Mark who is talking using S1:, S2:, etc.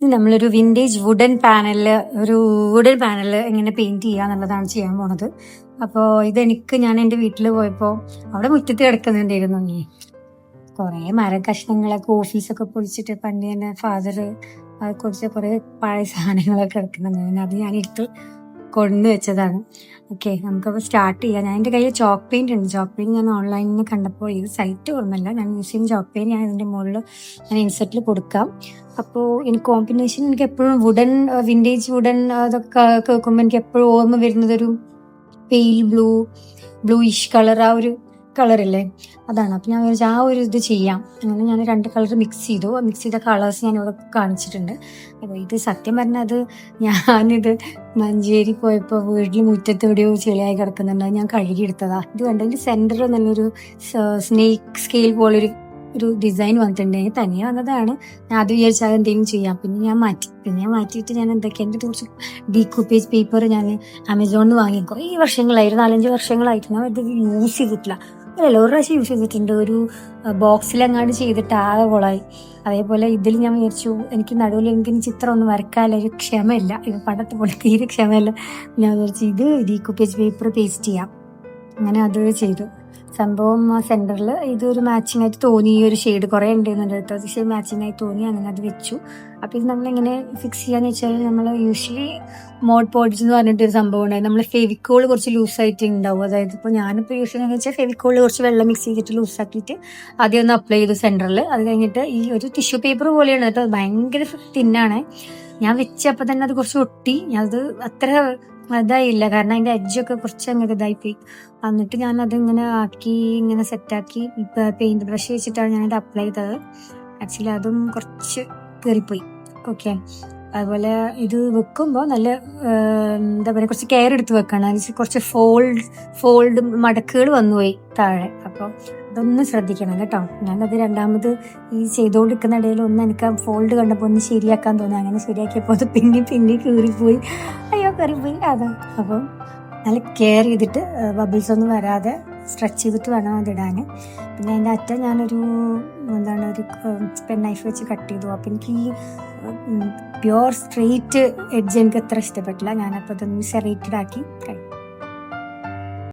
S1: നമ്മളൊരു vintage wooden panel എങ്ങനെ paint ചെയ്യുക എന്നുള്ളതാണ് ചെയ്യാൻ പോണത്. അപ്പോൾ ഇതെനിക്ക് ഞാൻ എൻ്റെ വീട്ടിൽ പോയപ്പോൾ അവിടെ മുറ്റത്ത് കിടക്കുന്നുണ്ടായിരുന്നു. കുറേ മരം കഷ്ണങ്ങളൊക്കെ ഓഫീസൊക്കെ പൊളിച്ചിട്ട് പണ്ട് തന്നെ ഫാദർ കുറച്ച് കുറേ പഴയ സാധനങ്ങളൊക്കെ കിടക്കുന്നുണ്ടായിരുന്നു. അത് ഞാൻ എടുത്ത് കൊണ്ടുവച്ചതാണ്. ഓക്കെ, നമുക്കപ്പോൾ സ്റ്റാർട്ട് ചെയ്യാം. ഞാൻ എൻ്റെ കയ്യിൽ ചോക്ക് പെയിന്റ് ഉണ്ട്. ചോക്ക് പെയിന്റ് ഞാൻ ഓൺലൈനിൽ നിന്ന് കണ്ടപ്പോൾ ഇത് സൈറ്റ് ഓർമ്മല്ല, ഞാൻ യൂസ് ചെയ്യുന്ന ചോക്ക് പെയിന്റ് ഞാൻ ഇതിൻ്റെ മുകളിൽ ഞാൻ ഇൻസെറ്റിൽ കൊടുക്കാം. അപ്പോൾ എനിക്ക് കോമ്പിനേഷൻ എനിക്ക് എപ്പോഴും വിൻറ്റേജ് വുഡൻ അതൊക്കെ കേൾക്കുമ്പോൾ എനിക്ക് എപ്പോഴും ഓർമ്മ വരുന്നത് ഒരു പെയിൽ ബ്ലൂയിഷ് കളർ, ആ ഒരു കളറില്ലേ, അതാണ്. അപ്പം ഞാൻ വിചാരിച്ചു ആ ഒരു ഇത് ചെയ്യാം. അങ്ങനെ ഞാൻ 2 കളർ മിക്സ് ചെയ്ത കളേഴ്സ് ഞാൻ ഇവിടെ കാണിച്ചിട്ടുണ്ട്. അപ്പോൾ ഇത് സത്യം പറഞ്ഞാൽ അത് ഞാനിത് മഞ്ചേരി പോയപ്പോൾ വീട്ടിൽ മുറ്റത്ത് എവിടെയോ ചെളിയായി കിടക്കുന്നുണ്ട്, ഞാൻ കഴുകിയെടുത്തതാണ്. ഇത് കണ്ടതിൻ്റെ സെൻറ്റർ നല്ലൊരു സ്നേക്ക് സ്കെയിൽ പോലൊരു ഡിസൈൻ വന്നിട്ടുണ്ടെങ്കിൽ തനിയെ വന്നതാണ്. ഞാൻ അത് വിചാരിച്ചാൽ എന്തെങ്കിലും ചെയ്യാം. പിന്നെ ഞാൻ മാറ്റിയിട്ട് ഞാൻ എന്തൊക്കെയാ, എൻ്റെ കുറച്ച് ഡീകൂപ്പേജ് പേപ്പർ ഞാൻ ആമസോണിൽ നിന്ന് വാങ്ങി. കുറേ വർഷങ്ങളായി, 4-5 വർഷങ്ങളായിട്ട് ഞാൻ ഇത് യൂസ് ചെയ്തിട്ടില്ല. അല്ലല്ലോ, ഒരു പ്രാവശ്യം യൂസ് ചെയ്തിട്ടുണ്ട്. ഒരു ബോക്സിലെങ്ങാണ്ട് ചെയ്തിട്ട് ആകെ കൊളായി. അതേപോലെ ഇതിൽ ഞാൻ വിചാരിച്ചു എനിക്ക് നടുവിൽ എനിക്കിനി ചിത്രം ഒന്നും വരക്കാനുള്ള ഒരു ക്ഷമയില്ല, ഇത് പണ്ടത്തെ പോലെ തീരെ ക്ഷമയില്ല. ഞാൻ വിചാരിച്ചു ഇത് ഡീകൂപ്പേജ് പേപ്പർ പേസ്റ്റ് ചെയ്യാം. അങ്ങനെ അത് ചെയ്തു. സംഭവം സെൻറ്ററിൽ ഇതൊരു മാച്ചിങ് ആയിട്ട് തോന്നി. ഈ ഒരു ഷെയ്ഡ് കുറേ ഉണ്ടായിരുന്നുണ്ട് കേട്ടോ, അത് ഷെയ്ഡ് മാച്ചിങ് ആയി തോന്നി. അങ്ങനെ അത് വെച്ചു. അപ്പോൾ ഇത് നമ്മളെങ്ങനെ ഫിക്സ് ചെയ്യാന്ന് വെച്ചാൽ, നമ്മൾ യൂഷ്വലി മോഡ് പോഡ്സ് എന്ന് പറഞ്ഞിട്ടൊരു സംഭവം ഉണ്ടായി. നമ്മൾ ഫെവിക്കോൾ കുറച്ച് ലൂസായിട്ട് ഉണ്ടാവും. അതായത് ഇപ്പോൾ ഞാനിപ്പോൾ യൂസ് ചെയ്യുന്നത് വെച്ചാൽ ഫെവിക്കോൾ കുറച്ച് വെള്ളം മിക്സ് ചെയ്തിട്ട് ലൂസാക്കിയിട്ട് ആദ്യം ഒന്ന് അപ്ലൈ ചെയ്തു സെൻറ്ററിൽ. അത് കഴിഞ്ഞിട്ട് ഈ ഒരു ടിഷ്യൂ പേപ്പർ പോലെയാണ് കേട്ടോ, ഭയങ്കര തിന്നാണ്. ഞാൻ വെച്ചപ്പോൾ തന്നെ അത് കുറച്ച് ഒട്ടി. അത് അത്ര ഇതായില്ല, കാരണം അതിൻ്റെ എഡ്ജൊക്കെ കുറച്ച് അങ്ങോട്ട് ഇതായിപ്പോയി. എന്നിട്ട് ഞാനത് ഇങ്ങനെ സെറ്റാക്കി പെയിന്റ് ബ്രഷ് വെച്ചിട്ടാണ് ഞാനത് അപ്ലൈ ചെയ്തത്. ആക്ച്വലി അതും കുറച്ച് കയറിപ്പോയി. ഓക്കെ, അതുപോലെ ഇത് വെക്കുമ്പോൾ നല്ല എന്താ പറയുക, കുറച്ച് കെയർ എടുത്ത് വെക്കണം. കുറച്ച് ഫോൾഡ് മടക്കുകൾ വന്നുപോയി താഴെ. അപ്പോൾ അതൊന്നും ശ്രദ്ധിക്കണം കേട്ടോ. ഞാനത് രണ്ടാമത് ഈ ചെയ്തുകൊണ്ടിരിക്കുന്ന ഇടയിൽ എനിക്ക് ആ ഫോൾഡ് കണ്ടപ്പോൾ ഒന്ന് ശരിയാക്കാൻ തോന്നി. അങ്ങനെ ശരിയാക്കിയപ്പോൾ അത് പിന്നെ കീറിപ്പോയി. കയറിപ്പോയി അതാണ്. അപ്പം നല്ല കെയർ ചെയ്തിട്ട് ബബിൾസ് ഒന്നും വരാതെ സ്ട്രെച്ച് ചെയ്തിട്ട് വേണം അതിടാൻ. പിന്നെ അതിൻ്റെ അറ്റം ഞാനൊരു ഒരു പെൻ നൈഫ് വെച്ച് കട്ട് ചെയ്തു. അപ്പം എനിക്ക് ഈ പ്യുവർ സ്ട്രെയിറ്റ് എഡ്ജ് എനിക്ക് അത്ര ഇഷ്ടപ്പെട്ടില്ല. ഞാനപ്പോൾ അതൊന്ന് സെറേറ്റഡ് ആക്കി